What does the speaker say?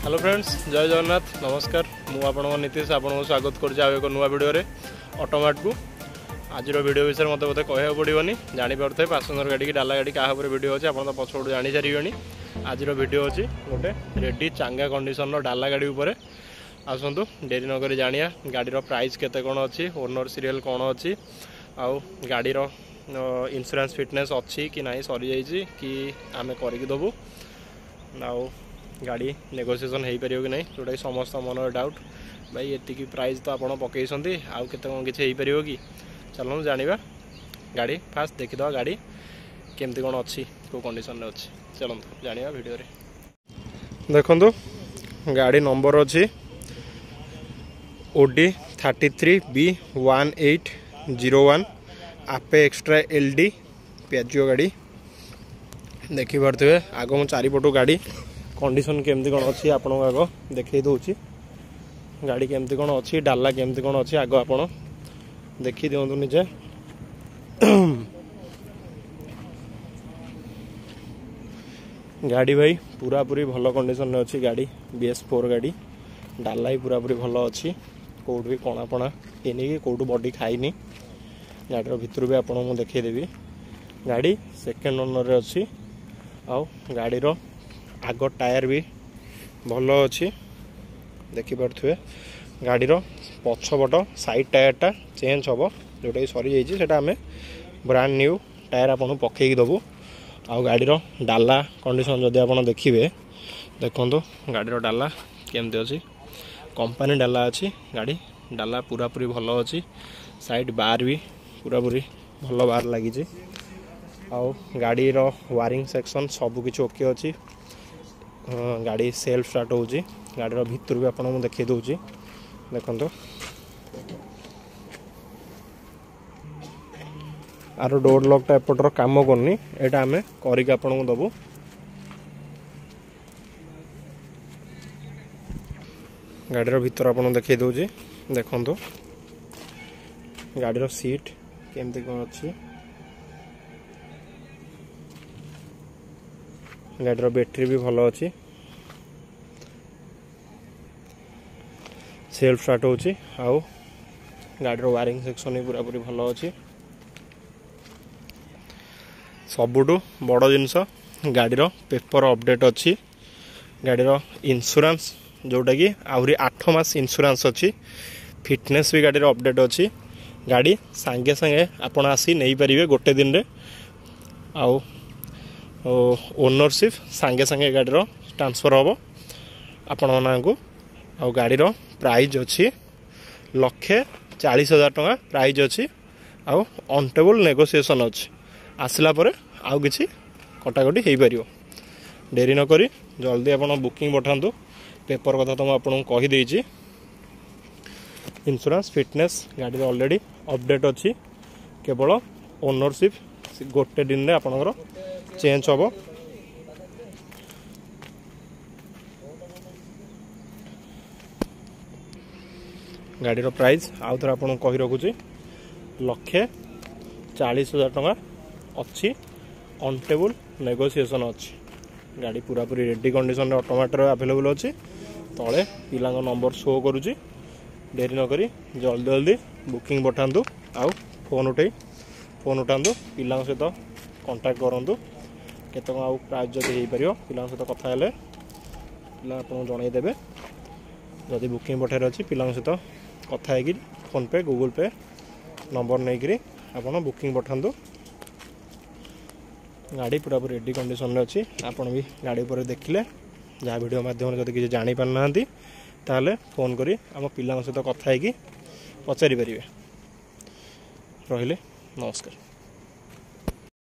Hello friends, जय जगन्नाथ, नमस्कार। मुझे आपण नीतीश आपको स्वागत कर एक नुआ वीडियो ऑटोमाट को। आज वीडियो विषय मत बोलते कहना पड़ोनी जापे पैसेंजर गाड़ी की डाला गाड़ी क्या वीडियो अच्छे आप पछपट जानी सारे। आज वीडियो अच्छी गोटे रेडी चांगा कंडीशन डाला गाड़ी उपर आसतु डेरी नक जानिया गाड़ीर प्राइस केते कौन अच्छी, ओनर सीरियल कौन अच्छी, आउ गाड़ीर इंश्योरेंस फिटनेस अच्छी कि ना सरी जाइए कि आम करदेबू आउ गाड़ी नेगोशिएशन हो पार कि नहीं जोटा कि समस्त मन डाउट भाई ये प्राइस तो आप पकई आउ के किसी हो पार कि चलो जाना गाड़ी फास्ट देखीद गाड़ी केमती कौन अच्छी को कंडीशन में अच्छी चलो जाना वीडियो देखु गाड़ी नंबर अच्छी OD 33B1801 आपे एक्स्ट्रा LD पियाजिओ गाड़ी देखी पारे आग मो चारिपटू गाड़ी कंडीशन केमती कौन अच्छी आप आग देखई दूची गाड़ी केमती कौन अच्छी डाला केमती कौन अच्छी आग आप देखी दिंतु निजे। गाड़ी भाई पूरा पूरी भल कंडीशन में अच्छी गाड़ी BS4 गाड़ी डाला ही पूरा पूरी भल अच्छी कौट भी कणा पणा हेनी कि कौटू बॉडी खाईनी गाड़ीर भितर भी आपको देखईदेवी गाड़ी सेकेंड ओनर अच्छी आउ गाड़ीर आग टायर भी भल अच्छी देखी पारे गाड़ीर पछपट साइड टायरटा चेंज हम जोटा कि सरी जाइए आम ब्रांड न्यू टायर आपको पकईकी देवु। आउ गाड़ीर डाला कंडीशन जदि आप देखिए देखु गाड़ीर डाला केमती अच्छी कंपनी डाला अच्छी गाड़ी डाला पूरा पूरी भल अच्छी साइड बार भी पूरा पूरी भल बार लगी आउ गाड़ीर वायरिंग सेक्शन सबकि ओके अच्छी गाड़ी सेल्फ स्टार्ट होची गाड़ीर भितर भी आपको देखई दूची देखो आर डोर लॉकटा एपटर काम करनी एटा आम करिक आपको दबू। गाड़ीर भितर आपको देखई दूची देखो गाड़ीर सीट केमती कौन अच्छी गाड़ीर बैटरी भी भल अच्छी सेल्फ स्टार्ट होची आउ गाड़ीर वायरिंग सेक्शन भी पूरा पूरी भल अच्छी सबुठु बड़ जिनस गाड़ीर पेपर अपडेट अच्छी गाड़ीर इंश्योरेंस जोटा कि आहरी 8 मास इंश्योरेंस अच्छी फिटनेस भी गाड़ीर अपडेट अच्छी गाड़ी सांगे सांगे आपण आसी नहीं पारिबे गोटे दिन रे आउ ओनरशिप सांगे सांगे गाड़ीर ट्रांसफर हम आपण को आउ गाड़ीर प्राइज अच्छी 1,40,000 टका प्राइज अच्छी आउ ऑनटेबल नेगोशिएशन अच्छी आसला परे आउ किछि कटाकटी हो पार डेरी न करी जल्दी आप बुकिंग पठातु पेपर कथा तो मुझे कहीदे इंश्योरेंस फिटनेस गाड़ी ऑलरेडी अपडेट अच्छी केवल ओनरशिप गोटे दिन में आपणकर चेंज हम गाड़ीर प्राइस आउ थे आपको कही रखुची 1,40,000 टका अच्छी ऑनटेबल नेगोशिएशन अच्छी गाड़ी पूरा पूरी रेडी कंडीशन ऑटोमेटर अवेलेबल अच्छी तले पिला नंबर शो करुच्ची डेरी नक जल्दी जल्दी बुकिंग पठातु आउ फोन उठातु पिला सहित कांटेक्ट करूँ केत आउ प्राइस जब हो पार पिला सहित कथा पिला आपको जनईदेवे जदि बुकिंग पठार अच्छी पिला सहित कथा है फोन पे गूगल पे नंबर नहीं आप बुकिंग पठातु गाड़ी पूरा पूरी रेडी कंडीशन में अच्छी आपड़ भी गाड़ी पर देखिले जहाँ वीडियो माध्यम जब किसी जानी पारना ताले फोन करी आम पिला सहित कथा है पचारि पारे रहिले नमस्कार।